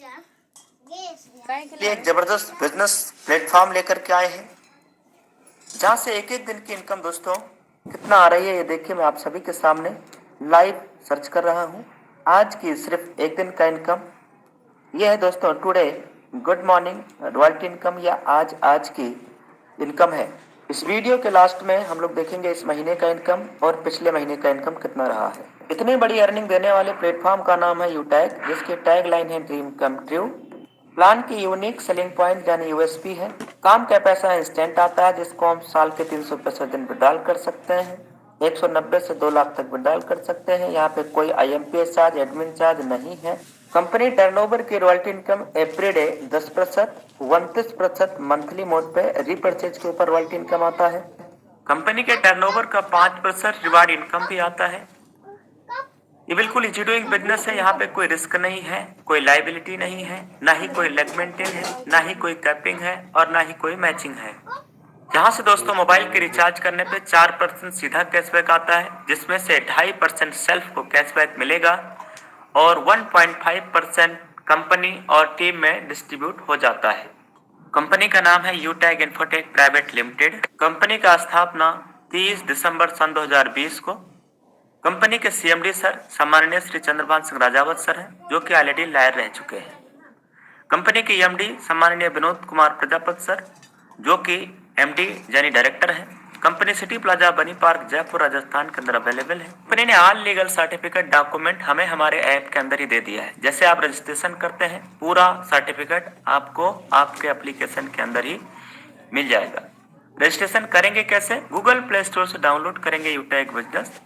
लिए एक जबरदस्त बिजनेस प्लेटफॉर्म लेकर के आए हैं, जहां से एक एक दिन की इनकम दोस्तों कितना आ रही है ये देखिए। मैं आप सभी के सामने लाइव सर्च कर रहा हूं। आज की सिर्फ एक दिन का इनकम ये है दोस्तों। Today good morning royalty income या आज की इनकम है। इस वीडियो के लास्ट में हम लोग देखेंगे इस महीने का इनकम और पिछले महीने का इनकम कितना रहा है। इतनी बड़ी अर्निंग देने वाले प्लेटफॉर्म का नाम है यूटैग, जिसकी टैग लाइन है ड्रीम कम ट्रू। प्लान की यूनिक सेलिंग पॉइंट यानी यूएसपी है। काम का पैसा इंस्टेंट आता है, जिसको हम साल के 365 दिन विड्रॉल कर सकते हैं। 190 से 2 लाख तक विड्रॉल कर सकते हैं। यहाँ पे कोई आईएमपीएस चार्ज, एडमिन चार्ज नहीं है। कंपनी टर्नओवर की royalty income every day 10%, 29% monthly mode पे रीपर्चेज के ऊपर रॉयल्टी इनकम आता है। कंपनी के टर्नओवर का 5% रिवार्ड इनकम भी आता है। ये बिल्कुल इजी डूइंग बिजनेस है। यहाँ पे कोई रिस्क नहीं है, कोई लाइबिलिटी नहीं है, ना ही कोई लेग मेंटेन है, ना ही कोई कैपिंग है और ना ही कोई मैचिंग है। यहाँ से दोस्तों मोबाइल के रिचार्ज करने पे 4% सीधा कैशबैक आता है, जिसमें से 2.5% सेल्फ को कैशबैक मिलेगा और 1.5% कंपनी और टीम में डिस्ट्रीब्यूट हो जाता है। कंपनी का नाम है यूटैग इन्फोटेक प्राइवेट लिमिटेड। कंपनी का स्थापना 30 दिसंबर सन 2020 को। कंपनी के सीएमडी सर सम्माननीय श्री चंद्रभान सिंह राजावत सर हैं, जो कि ऑलरेडी लायर रह चुके हैं। कंपनी के एमडी सम्माननीय विनोद कुमार प्रजापति सर, जो कि एमडी यानी डायरेक्टर हैं। कंपनी सिटी प्लाजा बनी पार्क जयपुर राजस्थान के अंदर अवेलेबल है। कंपनी ने ऑल लीगल सर्टिफिकेट डॉक्यूमेंट हमें हमारे ऐप के अंदर ही दे दिया है। जैसे आप रजिस्ट्रेशन करते हैं, पूरा सर्टिफिकेट आपको आपके एप्लीकेशन के अंदर ही मिल जाएगा। रजिस्ट्रेशन करेंगे कैसे? गूगल प्ले स्टोर से डाउनलोड करेंगे यूटैग बिजनेस,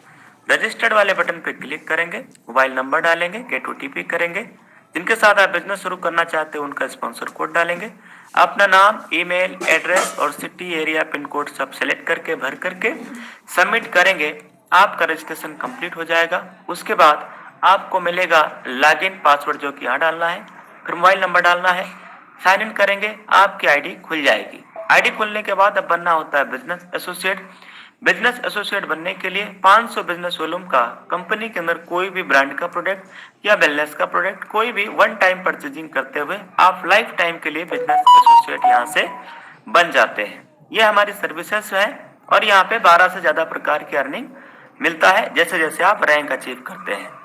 रजिस्टर्ड वाले बटन पे क्लिक करेंगे, मोबाइल नंबर डालेंगे, गेट ओटीपी करेंगे। जिनके साथ आप बिजनेस शुरू करना चाहते हैं उनका स्पॉन्सर कोड डालेंगे। अपना नाम, ईमेल एड्रेस और सिटी एरिया पिन कोड सब सेलेक्ट करके भर करके सबमिट करेंगे। आपका रजिस्ट्रेशन कंप्लीट हो जाएगा। उसके बाद आपको मिलेगा लॉगिन पासवर्ड, जो कि यहाँ डालना है, फिर मोबाइल नंबर डालना है, साइन इन करेंगे, आपकी आईडी खुल जाएगी। आईडी खुलने के बाद अब बनना होता है बिजनेस एसोसिएट। बिजनेस एसोसिएट बनने के लिए 500 बिजनेस वॉल्यूम का कंपनी के अंदर कोई भी ब्रांड का प्रोडक्ट या वेलनेस का प्रोडक्ट, कोई भी वन टाइम परचेजिंग करते हुए आप लाइफ टाइम के लिए बिजनेस एसोसिएट यहाँ से बन जाते हैं। ये हमारी सर्विसेज है और यहाँ पे 12 से ज्यादा प्रकार की अर्निंग मिलता है जैसे जैसे आप रैंक अचीव करते हैं।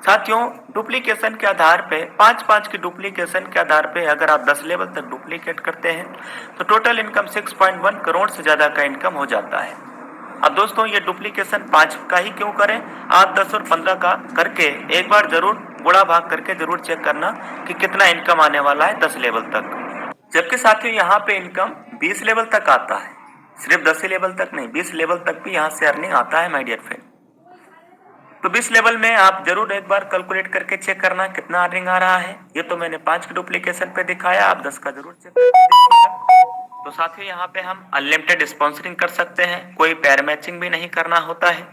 साथियों, डुप्लीकेशन के आधार पे 5-5 की डुप्लीकेशन के आधार पे अगर आप 10 लेवल तक डुप्लीकेट करते हैं तो टोटल इनकम 6.1 करोड़ से ज्यादा का इनकम हो जाता है। अब दोस्तों ये डुप्लीकेशन 5 का ही क्यों करें, आप 10 और 15 का करके एक बार जरूर गुणा भाग करके जरूर चेक करना कि कितना इनकम आने वाला है 10 लेवल तक। जबकि साथियों यहाँ पे इनकम 20 लेवल तक आता है, सिर्फ 10 लेवल तक नहीं, 20 लेवल तक भी यहाँ से अर्निंग आता है माय डियर फ्रेंड। तो 20 लेवल में आप जरूर एक बार कैलकुलेट करके चेक करना कितना अर्निंग आ रहा है। ये तो मैंने 5 की डुप्लीकेशन पे दिखाया, आप 10 का जरूर चेक करके देखिएगा। तो साथियों यहाँ पे हम अनलिमिटेड स्पॉन्सरिंग कर सकते हैं, कोई पैर मैचिंग भी नहीं करना होता है।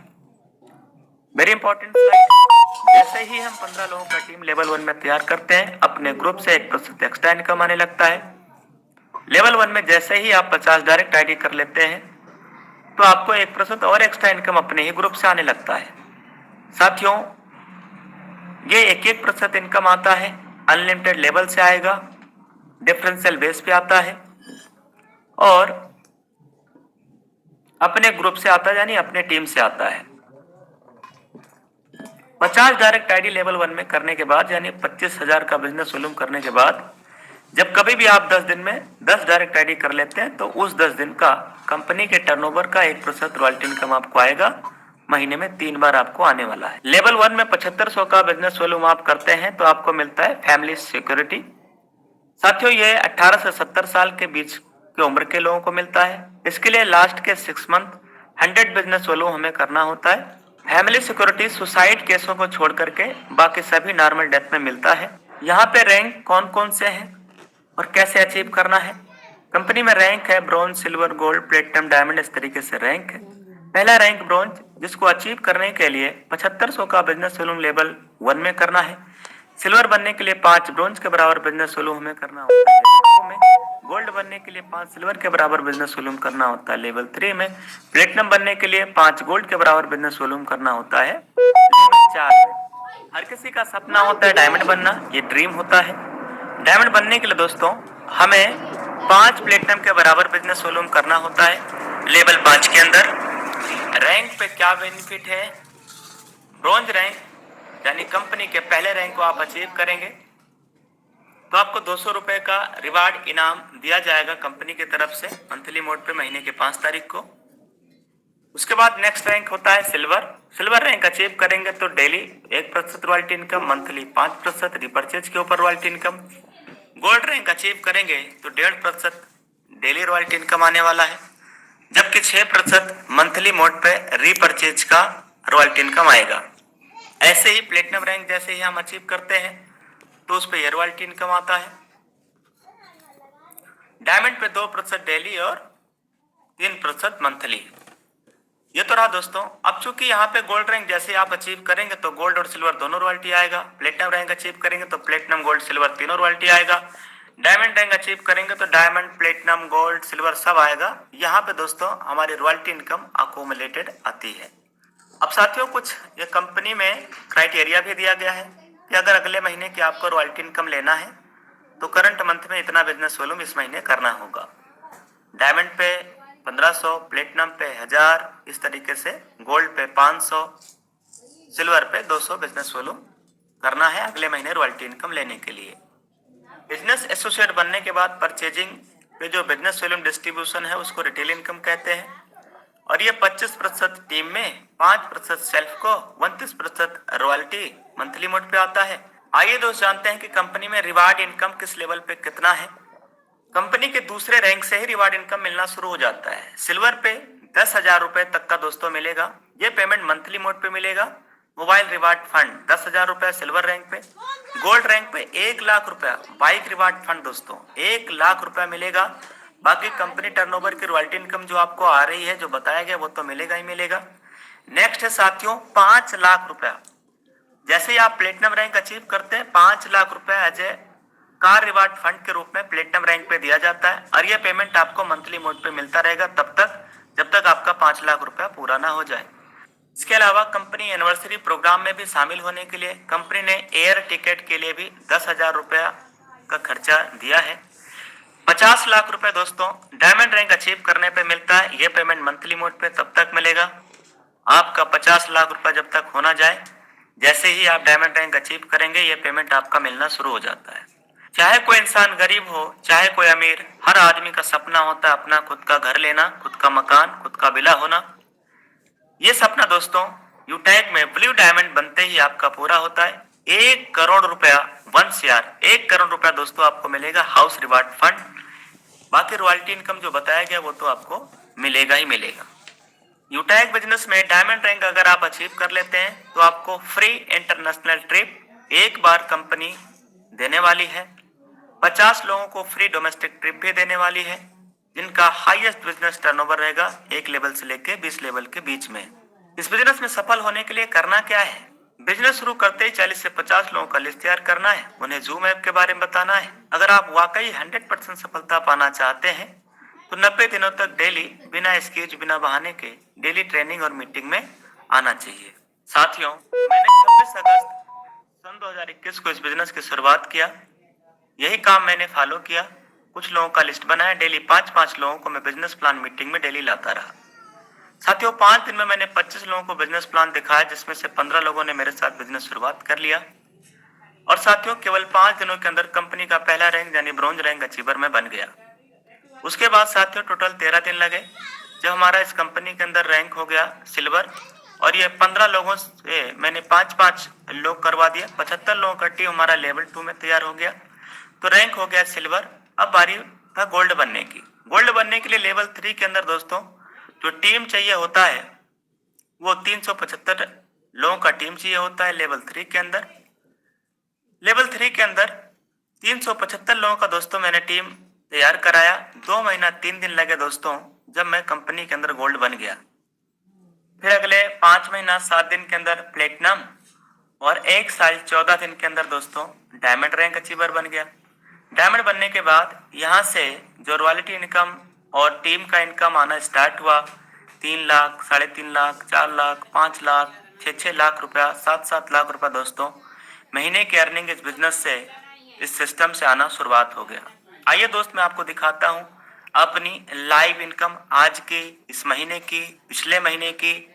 Very important slide. जैसे ही हम 15 लोगों का टीम लेवल 1 में तैयार करते हैं, अपने ग्रुप से 1% एक्स्ट्रा इनकम आने लगता है। लेवल 1 में जैसे ही आप 50 डायरेक्ट आईडी कर लेते हैं तो आपको 1% और एक्स्ट्रा इनकम अपने ही ग्रुप से आने लगता है। साथियों, ये 1-1% इनकम आता है, अनलिमिटेड लेवल से आएगा, डिफरेंशियल बेस पे आता है और अपने ग्रुप से आता है, यानी अपने टीम से आता है। 50 डायरेक्ट आईडी लेवल 1 में करने के बाद, यानी 25,000 का बिजनेस वॉल्यूम करने के बाद, जब कभी भी आप 10 दिन में 10 डायरेक्ट आईडी कर लेते हैं तो उस 10 दिन का कंपनी के टर्नओवर का 1% रॉयल्टी इनकम आपको आएगा। महीने में 3 बार आपको आने वाला है। लेवल 1 में 7500 का बिजनेस वॉल्यूम आप करते हैं तो आपको मिलता है फैमिली सिक्योरिटी। साथियों, ये 18 से 70 साल के बीच की उम्र के लोगों को मिलता है। इसके लिए लास्ट के 6 मंथ 100 बिजनेस वॉल्यूम हमें करना होता है। फैमिली सिक्योरिटी सुसाइड केसों को छोड़ करके बाकी सभी नॉर्मल डेथ में मिलता है। यहाँ पे रैंक कौन कौन से हैं और कैसे अचीव करना है। कंपनी में रैंक है bronze, silver, gold, platinum, diamond, इस तरीके से रैंक है। पहला रैंक ब्रॉन्ज, जिसको अचीव करने के लिए 7500 का बिजनेस वॉल्यूम लेवल 1 में करना है। सिल्वर बनने के लिए 5 ब्रॉन्ज के बराबर बिजनेस वॉल्यूम हमें करना होता है लेवल 2 में। गोल्ड बनने के लिए 5 सिल्वर के बराबर बिजनेस वॉल्यूम करना होता है लेवल 3 में। प्लेटिनम बनने के लिए 5 गोल्ड के बराबर बिजनेस वॉल्यूम करना होता है लेवल 4 में। हर किसी का सपना होता है डायमंड बनना, ये ड्रीम होता है। डायमंड बनने के लिए दोस्तों हमें 5 प्लेटिनम के बराबर बिजनेस वॉल्यूम करना होता है लेवल 5 के अंदर। रैंक पे क्या बेनिफिट है? ब्रॉन्ज रैंक यानी कंपनी के पहले रैंक को आप अचीव करेंगे तो आपको 200 रुपए का रिवार्ड इनाम दिया जाएगा कंपनी की तरफ से मंथली मोड पे महीने के 5 तारीख को। उसके बाद नेक्स्ट रैंक होता है सिल्वर। सिल्वर रैंक अचीव करेंगे तो daily 1% royalty income, monthly 5% repurchase के ऊपर royalty income. Gold rank achieve करेंगे तो 1.5% डेली रॉयल्टी इनकम आने वाला है, जबकि 6% मंथली मोड पे रीपरचेज का रॉयल्टी इनकम आएगा। ऐसे ही प्लेटिनम रैंक जैसे ही हम अचीव करते हैं तो उस पर ये रॉयल्टी इनकम आता है। डायमंड पे 2% डेली और 3% मंथली। ये तो रहा दोस्तों। अब चूंकि यहाँ पे गोल्ड रैंक जैसे आप अचीव करेंगे तो गोल्ड और सिल्वर दोनों रॉयल्टी आएगा। प्लेटिनम रैंक अचीव करेंगे तो प्लेटिनम गोल्ड सिल्वर तीनों रॉयल्टी आएगा। डायमंड रैंक अचीव करेंगे तो डायमंड प्लेटिनम गोल्ड सिल्वर सब आएगा। यहाँ पे दोस्तों हमारी रॉयल्टी इनकम अकोमुलेटेड आती है। अब साथियों कुछ ये कंपनी में क्राइटेरिया भी दिया गया है कि अगर अगले महीने की आपको रॉयल्टी इनकम लेना है तो करंट मंथ में इतना बिजनेस वॉल्यूम इस महीने करना होगा। डायमंड पे 1500, प्लेटिनम पे 1000, इस तरीके से गोल्ड पे 500, सिल्वर पे 200 बिजनेस वॉल्यूम करना है अगले महीने रॉयल्टी इनकम लेने के लिए। बिजनेस एसोसिएट बनने के बाद परचेजिंग पे जो बिजनेस वॉल्यूम डिस्ट्रीब्यूशन है उसको रिटेल इनकम कहते हैं और ये 25% टीम में, 5% सेल्फ को, 29% रॉयल्टी मंथली मोड पे आता है। आइए दोस्त जानते हैं कि कंपनी में रिवार्ड इनकम किस लेवल पे कितना है। कंपनी के दूसरे रैंक से ही रिवार्ड इनकम मिलना शुरू हो जाता है। सिल्वर पे 10,000 रुपए तक का दोस्तों मिलेगा, ये पेमेंट मंथली मोड पे मिलेगा। मोबाइल रिवार्ड फंड 10,000 रुपए सिल्वर रैंक पे। गोल्ड रैंक पे 1 लाख रुपया बाइक रिवार्ड फंड दोस्तों 1 लाख रुपया मिलेगा। बाकी कंपनी टर्नओवर की रॉयल्टी इनकम जो आपको आ रही है, जो बताया गया, वो तो मिलेगा ही मिलेगा। नेक्स्ट है साथियों 5 लाख रुपया। जैसे ही आप प्लेटिनम रैंक अचीव करते हैं 5 लाख रुपया as a car reward fund के रूप में प्लेटिनम रैंक पे दिया जाता है और यह पेमेंट आपको मंथली मोड पे मिलता रहेगा तब तक जब तक आपका 5 लाख रुपया पूरा ना हो जाए। इसके अलावा कंपनी एनिवर्सरी प्रोग्राम में भी शामिल होने के लिए कंपनी ने एयर टिकट के लिए भी 10,000 रुपया का खर्चा दिया है। 50 लाख रुपए दोस्तों डायमंड रैंक अचीव करने पे मिलता है, ये पेमेंट मंथली मोड पे तब तक मिलेगा। आपका 50 लाख रुपया जब तक होना जाए, जैसे ही आप डायमंड रैंक अचीव करेंगे ये पेमेंट आपका मिलना शुरू हो जाता है। चाहे कोई इंसान गरीब हो चाहे कोई अमीर, हर आदमी का सपना होता है अपना खुद का घर लेना, खुद का मकान, खुद का विला होना। ये सपना दोस्तों यूटैग में ब्लू डायमंड बनते ही आपका पूरा होता है। 1 करोड़ रुपया 1 CR 1 करोड़ रुपया दोस्तों आपको मिलेगा हाउस रिवार्ड फंड। बाकी रॉयल्टी इनकम जो बताया गया वो तो आपको मिलेगा ही मिलेगा। यूटैग बिजनेस में डायमंड रैंक अगर आप अचीव कर लेते हैं तो आपको फ्री इंटरनेशनल ट्रिप एक बार कंपनी देने वाली है। 50 लोगों को फ्री डोमेस्टिक ट्रिप भी देने वाली है जिनका हाईएस्ट बिजनेस टर्नओवर रहेगा 1 लेवल से लेके 20 लेवल के बीच में। इस बिजनेस में सफल होने के लिए करना क्या है? बिजनेस शुरू करते ही 40 से 50 लोगों का लिस्ट तैयार करना है, उन्हें जूम ऐप के बारे में बताना है। अगर आप वाकई 100% सफलता पाना चाहते हैं तो 90 दिनों तक डेली बिना एक्सक्यूज बिना बहाने के डेली ट्रेनिंग और मीटिंग में आना चाहिए। साथियों मैंने 26 अगस्त सन 2021 को इस बिजनेस की शुरुआत किया। यही काम मैंने फॉलो किया, कुछ लोगों का लिस्ट बनाया, डेली 5-5 लोगों को मैं बिजनेस प्लान मीटिंग में डेली लाता रहा। साथियों 5 दिन में मैंने 25 लोगों को बिजनेस प्लान दिखाया जिसमें से 15 लोगों ने मेरे साथ बिजनेस शुरुआत कर लिया और साथियों केवल 5 दिनों के अंदर कंपनी का पहला रैंक यानी ब्रॉन्ज रैंक अचीवर में बन गया। उसके बाद साथियों टोटल 13 दिन लगे जब हमारा इस कंपनी के अंदर रैंक हो गया सिल्वर और ये 15 लोगों से मैंने 5-5 लोग करवा दिया। 75 लोगों का टीम हमारा लेवल 2 में तैयार हो गया तो रैंक हो गया सिल्वर। अब बारी था गोल्ड बनने की। गोल्ड बनने के लिए लेवल 3 के अंदर दोस्तों जो टीम चाहिए होता है वो 375 लोगों का टीम चाहिए होता है लेवल 3 के अंदर। लेवल 3 के अंदर 375 लोगों का दोस्तों मैंने टीम तैयार कराया। 2 महीना 3 दिन लगे दोस्तों जब मैं कंपनी के अंदर गोल्ड बन गया। फिर अगले 5 महीना 7 दिन के अंदर प्लेटिनम और 1 साल 14 दिन के अंदर दोस्तों डायमंड रैंक अचीवर बन गया। डायमंड बनने के बाद यहाँ से जो रॉयल्टी इनकम और टीम का इनकम आना स्टार्ट हुआ 3 लाख, 3.5 लाख, 4 लाख, 5 लाख, 6 लाख रुपया, 7 लाख रुपया दोस्तों महीने की अर्निंग इस बिजनेस से, इस सिस्टम से आना शुरुआत हो गया। आइए दोस्त मैं आपको दिखाता हूँ अपनी लाइव इनकम आज की, इस महीने की, पिछले महीने की।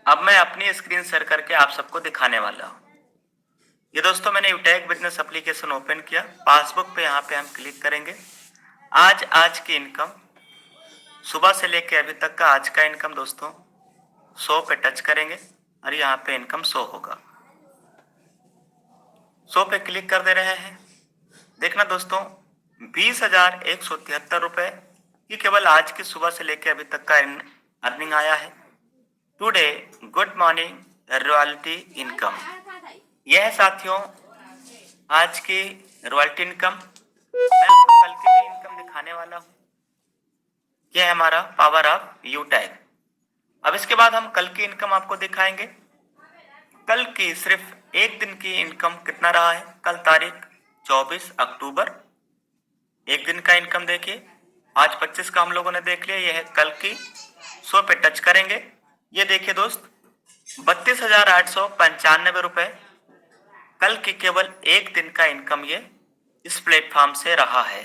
अब मैं अपनी स्क्रीन शेयर करके आप सबको दिखाने वाला हूँ। ये दोस्तों मैंने यूटैग बिजनेस एप्लीकेशन ओपन किया, पासबुक पे यहाँ पे हम क्लिक करेंगे। आज की इनकम, सुबह से लेके अभी तक का आज का इनकम दोस्तों, 100 पे टच करेंगे और यहाँ पे इनकम 100 होगा। 100 पे क्लिक कर दे रहे हैं। देखना दोस्तों 20,173 रुपए ये केवल आज की सुबह से लेके अभी तक का अर्निंग आया है। Today good morning royalty income, यह साथियों आज की रॉयल्टी इनकम। मैं आपको कल की भी इनकम दिखाने वाला हूँ। यह है हमारा पावर ऑफ यूटैग। अब इसके बाद हम कल की इनकम आपको दिखाएंगे। कल की सिर्फ एक दिन की इनकम कितना रहा है। कल तारीख 24 अक्टूबर, एक दिन का इनकम देखिए। आज 25 का हम लोगों ने देख लिया, यह है कल की। 100 पे टच करेंगे। ये देखिए दोस्त 32,895 रुपए कल की केवल एक दिन का इनकम ये इस प्लेटफॉर्म से रहा है।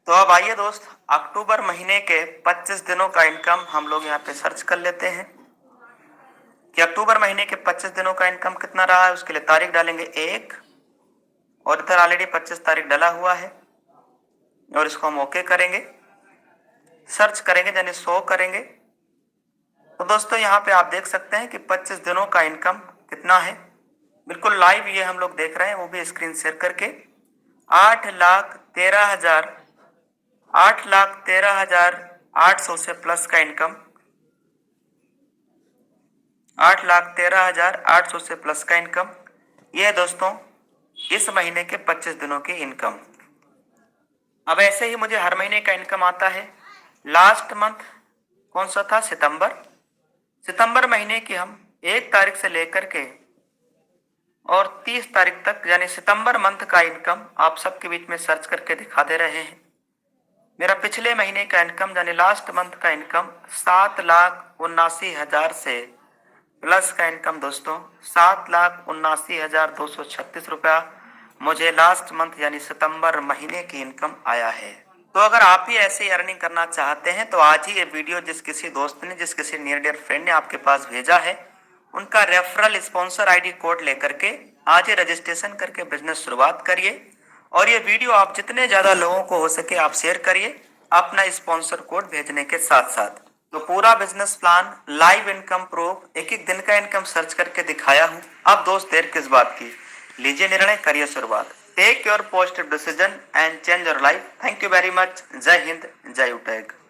तो अब आइए दोस्त अक्टूबर महीने के 25 दिनों का इनकम हम लोग यहाँ पे सर्च कर लेते हैं कि अक्टूबर महीने के 25 दिनों का इनकम कितना रहा है। उसके लिए तारीख डालेंगे 1 और इधर ऑलरेडी 25 तारीख डला हुआ है और इसको हम ओके करेंगे, सर्च करेंगे यानी 100 करेंगे। तो दोस्तों यहाँ पे आप देख सकते हैं कि 25 दिनों का इनकम कितना है। बिल्कुल लाइव ये हम लोग देख रहे हैं, वो भी स्क्रीन शेयर करके। 8,13,800 से प्लस का इनकम, 8,13,800 से प्लस का इनकम, ये है दोस्तों इस महीने के 25 दिनों की इनकम। अब ऐसे ही मुझे हर महीने का इनकम आता है। लास्ट मंथ कौन सा था, सितंबर महीने की हम 1 तारीख से लेकर के और 30 तारीख तक यानी सितंबर मंथ का इनकम आप सबके बीच में सर्च करके दिखा दे रहे हैं। मेरा पिछले महीने का इनकम यानी लास्ट मंथ का इनकम 7,79,000 से प्लस का इनकम दोस्तों 7,79,236 रुपया मुझे लास्ट मंथ यानी सितंबर महीने की इनकम आया है। तो अगर आप भी ऐसे ही अर्निंग करना चाहते हैं तो आज ही ये वीडियो जिस किसी दोस्त ने, जिस किसी नियर डियर फ्रेंड ने आपके पास भेजा है, उनका रेफरल स्पॉन्सर आईडी कोड लेकर के आज ही रजिस्ट्रेशन करके बिजनेस शुरुआत करिए। और ये वीडियो आप जितने ज्यादा लोगों को हो सके आप शेयर करिए अपना स्पॉन्सर कोड भेजने के साथ साथ। तो पूरा business plan, live income proof, एक एक दिन का इनकम सर्च करके दिखाया हूँ। अब दोस्त देर किस बात की, लीजिए निर्णय, करिए शुरुआत। Take your positive decision and change your life. Thank you very much. जय हिंद, जय यूटैग।